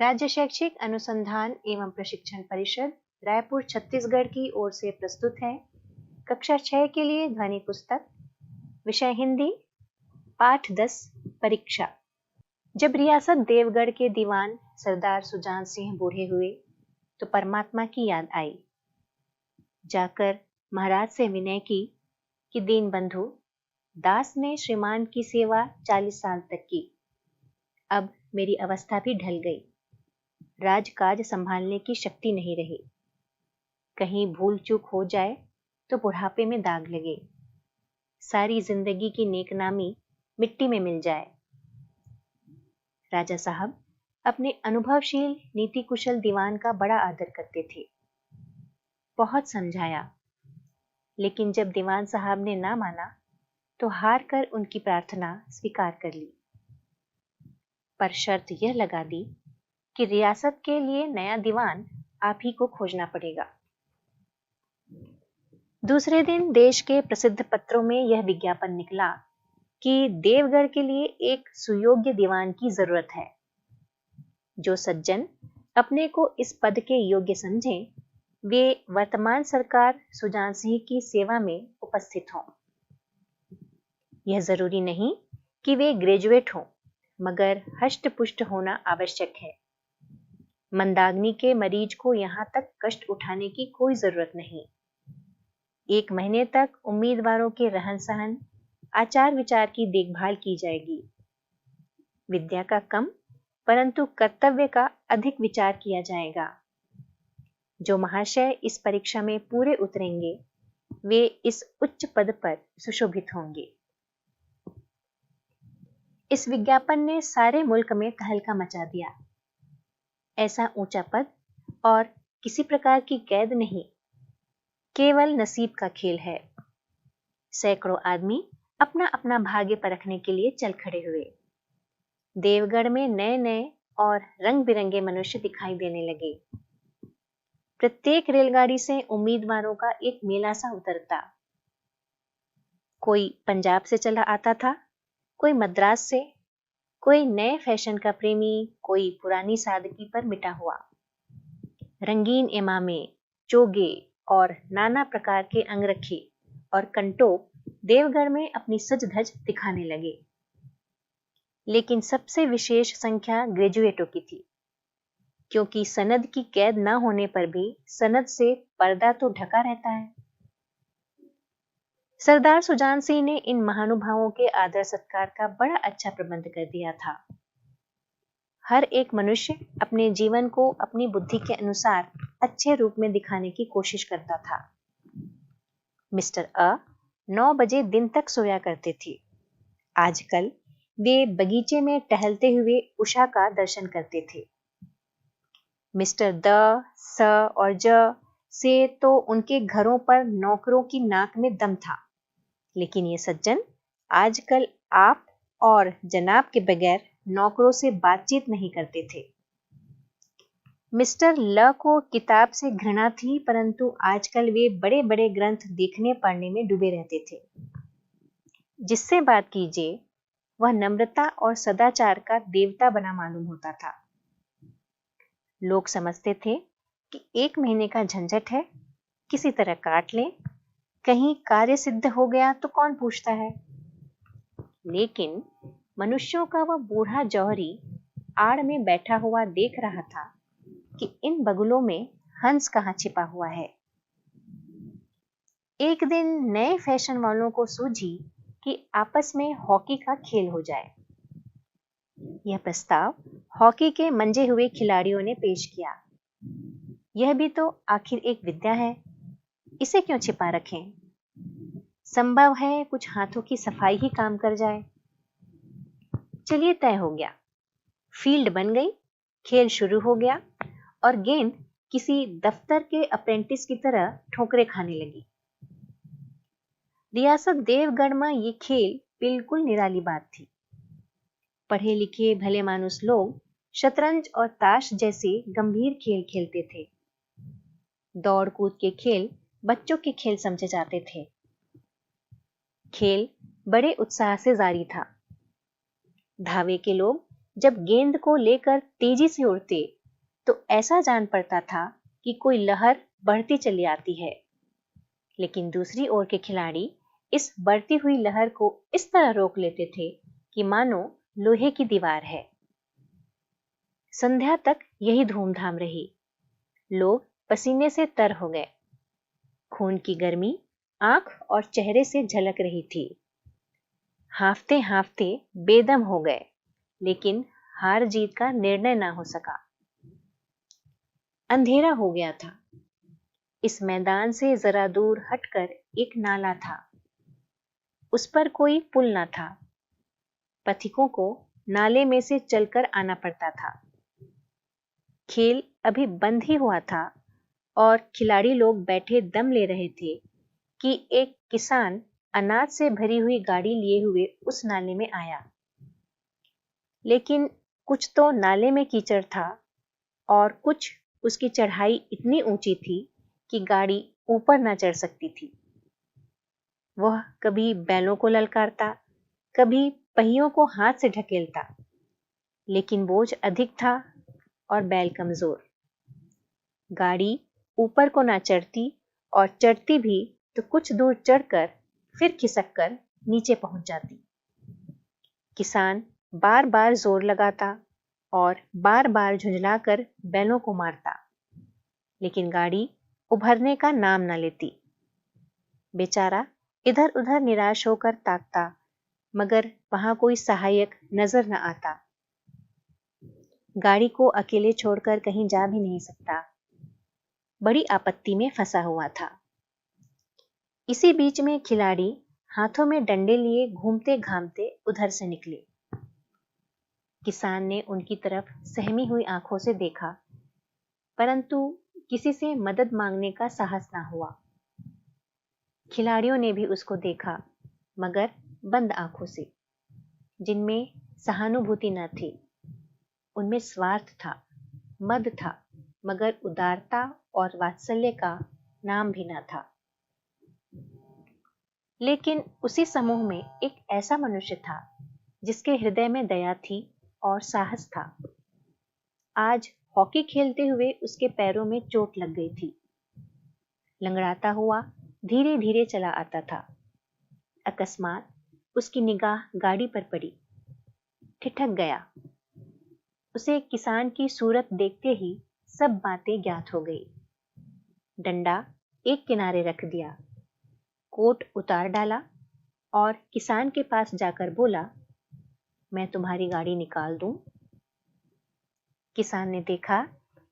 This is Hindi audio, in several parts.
राज्य शैक्षिक अनुसंधान एवं प्रशिक्षण परिषद रायपुर छत्तीसगढ़ की ओर से प्रस्तुत है कक्षा 6 के लिए ध्वनि पुस्तक, विषय हिंदी, पाठ 10 परीक्षा। जब रियासत देवगढ़ के दीवान सरदार सुजान सिंह बूढ़े हुए तो परमात्मा की याद आई। जाकर महाराज से विनय की कि दीन बंधु, दास ने श्रीमान की सेवा 40 साल तक की, अब मेरी अवस्था भी ढल गई, राजकाज संभालने की शक्ति नहीं रही। कहीं भूल चूक हो जाए तो बुढ़ापे में दाग लगे, सारी जिंदगी की नेकनामी मिट्टी में मिल जाए। राजा साहब अपने अनुभवशील नीति कुशल दीवान का बड़ा आदर करते थे। बहुत समझाया, लेकिन जब दीवान साहब ने ना माना तो हार कर उनकी प्रार्थना स्वीकार कर ली, पर शर्त यह लगा दी कि रियासत के लिए नया दीवान आप ही को खोजना पड़ेगा। दूसरे दिन देश के प्रसिद्ध पत्रों में यह विज्ञापन निकला कि देवगढ़ के लिए एक सुयोग्य दीवान की जरूरत है। जो सज्जन अपने को इस पद के योग्य समझें, वे वर्तमान सरकार सुजान सिंह की सेवा में उपस्थित हों। यह जरूरी नहीं कि वे ग्रेजुएट हों, मगर हष्ट-पुष्ट होना आवश्यक है। मंदाग्नि के मरीज को यहां तक कष्ट उठाने की कोई जरूरत नहीं। 1 महीने तक उम्मीदवारों के रहन सहन, आचार विचार की देखभाल की जाएगी। विद्या का कम परंतु कर्तव्य का अधिक विचार किया जाएगा। जो महाशय इस परीक्षा में पूरे उतरेंगे, वे इस उच्च पद पर सुशोभित होंगे। इस विज्ञापन ने सारे मुल्क में तहलका मचा दिया। ऐसा ऊंचा पद और किसी प्रकार की कैद नहीं, केवल नसीब का खेल है। सैकड़ों आदमी अपना अपना भाग्य परखने के लिए चल खड़े हुए। देवगढ़ में नए नए और रंग बिरंगे मनुष्य दिखाई देने लगे। प्रत्येक रेलगाड़ी से उम्मीदवारों का एक मेला सा उतरता। कोई पंजाब से चला आता था, कोई मद्रास से, कोई नए फैशन का प्रेमी, कोई पुरानी सादगी पर मिटा हुआ। रंगीन इमामे, चोगे और नाना प्रकार के अंगरखे और कंटोप देवगढ़ में अपनी सज धज दिखाने लगे। लेकिन सबसे विशेष संख्या ग्रेजुएटों की थी, क्योंकि सनद की कैद न होने पर भी सनद से पर्दा तो ढका रहता है। सरदार सुजान सिंह ने इन महानुभावों के आदर सत्कार का बड़ा अच्छा प्रबंध कर दिया था। हर एक मनुष्य अपने जीवन को अपनी बुद्धि के अनुसार अच्छे रूप में दिखाने की कोशिश करता था। मिस्टर अ 9 बजे दिन तक सोया करते थे। आजकल वे बगीचे में टहलते हुए उषा का दर्शन करते थे। मिस्टर द, स और ज से तो उनके घरों पर नौकरों की नाक में दम था, लेकिन ये सज्जन आजकल आप और जनाब के बगैर नौकरों से बातचीत नहीं करते थे। मिस्टर ल को किताब से घृणा थी, परंतु आजकल वे बड़े बड़े ग्रंथ देखने पढ़ने में डूबे रहते थे। जिससे बात कीजिए वह नम्रता और सदाचार का देवता बना मालूम होता था। लोग समझते थे कि 1 महीने का झंझट है, किसी तरह काट लें, कहीं कार्य सिद्ध हो गया तो कौन पूछता है। लेकिन मनुष्यों का वह बूढ़ा जौहरी आड़ में बैठा हुआ देख रहा था कि इन बगुलों में हंस कहाँ छिपा हुआ है। एक दिन नए फैशन वालों को सूझी कि आपस में हॉकी का खेल हो जाए। यह प्रस्ताव हॉकी के मंजे हुए खिलाड़ियों ने पेश किया। यह भी तो आखिर एक विद्या है, इसे क्यों छिपा रखें। संभव है कुछ हाथों की सफाई ही काम कर जाए। चलिए, तय हो गया। फील्ड बन गई, खेल शुरू हो गया और गेंद किसी दफ्तर के अप्रेंटिस की तरह ठोकरें खाने लगी। रियासत देवगढ़ में ये खेल बिल्कुल निराली बात थी। पढ़े लिखे भले मानुस लोग शतरंज और ताश जैसे गंभीर खेल खेलते थे। दौड़ कूद के खेल बच्चों के खेल समझे जाते थे। खेल बड़े उत्साह से जारी था। धावे के लोग जब गेंद को लेकर तेजी से उड़ते तो ऐसा जान पड़ता था कि कोई लहर बढ़ती चली आती है, लेकिन दूसरी ओर के खिलाड़ी इस बढ़ती हुई लहर को इस तरह रोक लेते थे कि मानो लोहे की दीवार है। संध्या तक यही धूमधाम रही। लोग पसीने से तर हो गए। खून की गर्मी आंख और चेहरे से झलक रही थी। हांफते हांफते बेदम हो गए, लेकिन हार जीत का निर्णय ना हो सका। अंधेरा हो गया था। इस मैदान से जरा दूर हटकर एक नाला था। उस पर कोई पुल न था। पथिकों को नाले में से चलकर आना पड़ता था। खेल अभी बंद ही हुआ था और खिलाड़ी लोग बैठे दम ले रहे थे कि एक किसान अनाज से भरी हुई गाड़ी लिए हुए उस नाले में आया। लेकिन कुछ तो नाले में कीचड़ था और कुछ उसकी चढ़ाई इतनी ऊंची थी कि गाड़ी ऊपर ना चढ़ सकती थी। वह कभी बैलों को ललकारता, कभी पहियों को हाथ से ढकेलता, लेकिन बोझ अधिक था और बैल कमजोर। गाड़ी ऊपर को ना चढ़ती और चढ़ती भी तो कुछ दूर चढ़कर फिर खिसक कर नीचे पहुंच जाती। किसान बार बार जोर लगाता और बार बार झुंझलाकर बैलों को मारता, लेकिन गाड़ी उभरने का नाम ना लेती। बेचारा इधर उधर निराश होकर ताकता, मगर वहां कोई सहायक नजर न आता। गाड़ी को अकेले छोड़कर कहीं जा भी नहीं सकता। बड़ी आपत्ति में फंसा हुआ था। इसी बीच में खिलाड़ी हाथों में डंडे लिए घूमते घामते उधर से निकले। किसान ने उनकी तरफ सहमी हुई आंखों से देखा, परंतु किसी से मदद मांगने का साहस ना हुआ। खिलाड़ियों ने भी उसको देखा, मगर बंद आंखों से, जिनमें सहानुभूति न थी। उनमें स्वार्थ था, मद था, मगर उदारता और वात्सल्य का नाम भी न था। लेकिन उसी समूह में एक ऐसा मनुष्य था जिसके हृदय में दया थी और साहस था। आज हॉकी खेलते हुए उसके पैरों में चोट लग गई थी। लंगड़ाता हुआ धीरे धीरे चला आता था। अकस्मात उसकी निगाह गाड़ी पर पड़ी। ठिठक गया। उसे किसान की सूरत देखते ही सब बातें ज्ञात हो गई। डंडा एक किनारे रख दिया, कोट उतार डाला और किसान के पास जाकर बोला, मैं तुम्हारी गाड़ी निकाल दूं? किसान ने देखा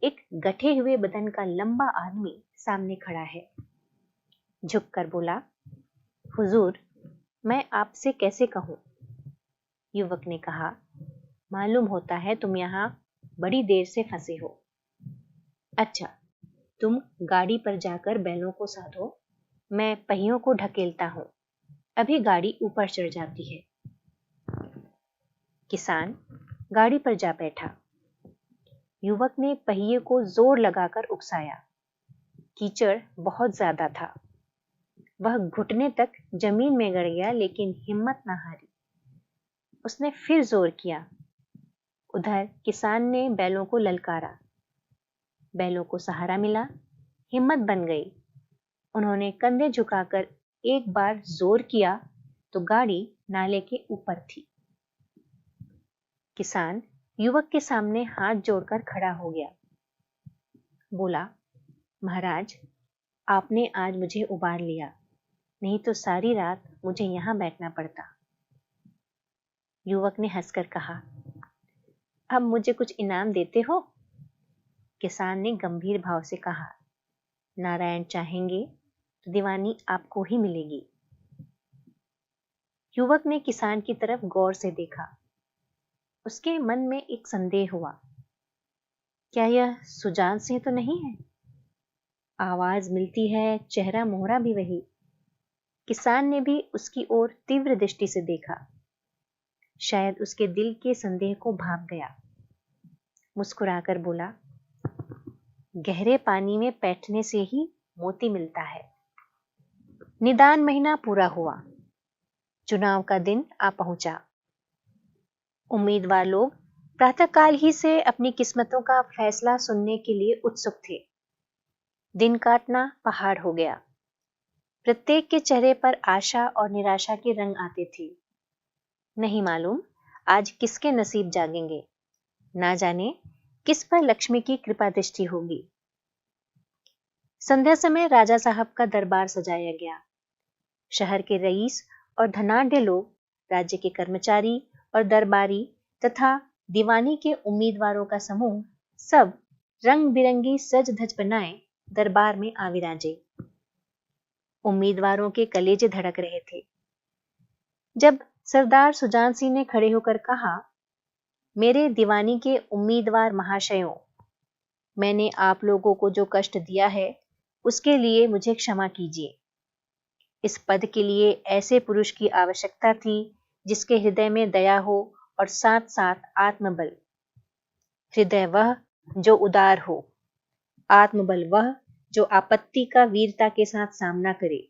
एक गठे हुए बदन का लंबा आदमी सामने खड़ा है। झुककर बोला, हुजूर, मैं आपसे कैसे कहूं? युवक ने कहा, मालूम होता है तुम यहां बड़ी देर से फंसे हो। अच्छा, तुम गाड़ी पर जाकर बैलों को साधो, मैं पहियों को ढकेलता हूं, अभी गाड़ी ऊपर चढ़ जाती है। किसान गाड़ी पर जा बैठा। युवक ने पहिए को जोर लगाकर उकसाया। कीचड़ बहुत ज्यादा था। वह घुटने तक जमीन में गड़ गया, लेकिन हिम्मत न हारी। उसने फिर जोर किया। उधर किसान ने बैलों को ललकारा। बैलों को सहारा मिला, हिम्मत बन गई। उन्होंने कंधे झुकाकर एक बार जोर किया तो गाड़ी नाले के ऊपर थी। किसान युवक के सामने हाथ जोड़कर खड़ा हो गया। बोला, महाराज, आपने आज मुझे उबार लिया, नहीं तो सारी रात मुझे यहां बैठना पड़ता। युवक ने हंसकर कहा, अब मुझे कुछ इनाम देते हो? किसान ने गंभीर भाव से कहा, नारायण चाहेंगे तो दीवानी आपको ही मिलेगी। युवक ने किसान की तरफ गौर से देखा। उसके मन में एक संदेह हुआ, क्या यह सुजान सिंह तो नहीं है? आवाज मिलती है, चेहरा मोहरा भी वही। किसान ने भी उसकी ओर तीव्र दृष्टि से देखा। शायद उसके दिल के संदेह को भांप गया। मुस्कुराकर बोला, गहरे पानी में बैठने से ही मोती मिलता है। निदान महीना पूरा हुआ। चुनाव का दिन आ पहुंचा। उम्मीदवार लोग प्रातःकाल ही से अपनी किस्मतों का फैसला सुनने के लिए उत्सुक थे। दिन काटना पहाड़ हो गया। प्रत्येक के चेहरे पर आशा और निराशा के रंग आते थे। नहीं मालूम आज किसके नसीब जागेंगे, ना जाने किस पर लक्ष्मी की कृपा दृष्टि होगी। संध्या समय राजा साहब का दरबार सजाया गया। शहर के रईस और धनाढ्य लोग, राज्य के कर्मचारी और दरबारी तथा दीवानी के उम्मीदवारों का समूह सब रंग बिरंगी सज धज बनाए दरबार में आ विराजे। उम्मीदवारों के कलेजे धड़क रहे थे। जब सरदार सुजान सिंह ने खड़े होकर कहा, मेरे दीवानी के उम्मीदवार महाशयों, मैंने आप लोगों को जो कष्ट दिया है उसके लिए मुझे क्षमा कीजिए। इस पद के लिए ऐसे पुरुष की आवश्यकता थी जिसके हृदय में दया हो और साथ साथ आत्मबल। हृदय वह जो उदार हो, आत्मबल वह जो आपत्ति का वीरता के साथ सामना करे।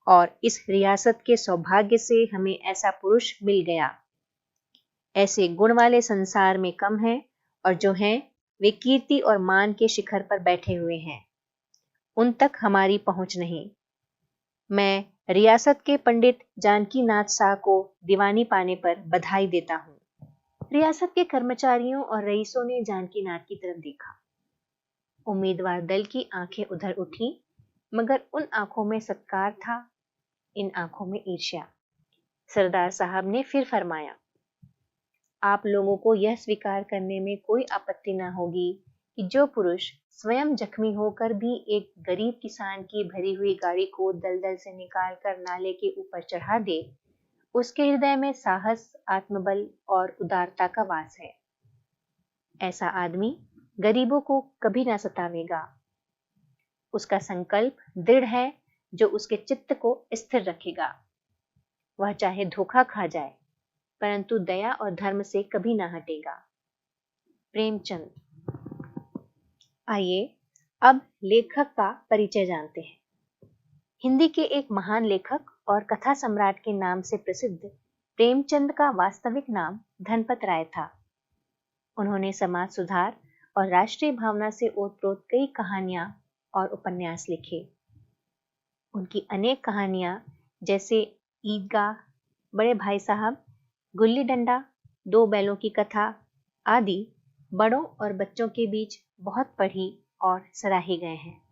और इस रियासत के सौभाग्य से हमें ऐसा पुरुष मिल गया। ऐसे गुण वाले संसार में कम हैं, और जो हैं वे कीर्ति और मान के शिखर पर बैठे हुए हैं। उन तक हमारी पहुंच नहीं। मैं रियासत के पंडित जानकी नाथ शाह को दीवानी पाने पर बधाई देता हूं। रियासत के कर्मचारियों और रईसों ने जानकी नाथ की तरफ देखा। उम्मीदवार दल की आंखें उधर उठी, मगर उन आंखों में सत्कार था, इन आंखों में ईर्ष्या। सरदार साहब ने फिर फरमाया, आप लोगों को यह स्वीकार करने में कोई आपत्ति न होगी कि जो पुरुष स्वयं जख्मी होकर भी एक गरीब किसान की भरी हुई गाड़ी को दलदल से निकालकर नाले के ऊपर चढ़ा दे, उसके हृदय में साहस, आत्मबल और उदारता का वास है। ऐसा आदमी गरीबों को कभी ना सतावेगा। उसका संकल्प दृढ़ है जो उसके चित्त को स्थिर रखेगा। वह चाहे धोखा खा जाए, परंतु दया और धर्म से कभी ना हटेगा। प्रेमचंद। आइए अब लेखक का परिचय जानते हैं। हिंदी के एक महान लेखक और कथा सम्राट के नाम से प्रसिद्ध प्रेमचंद का वास्तविक नाम धनपत राय था। उन्होंने समाज सुधार और राष्ट्रीय भावना से ओतप्रोत कई कहानियां और उपन्यास लिखे। उनकी अनेक कहानियां जैसे ईदगाह, बड़े भाई साहब, गुल्ली डंडा, दो बैलों की कथा आदि बड़ों और बच्चों के बीच बहुत पढ़ी और सराहे गए हैं।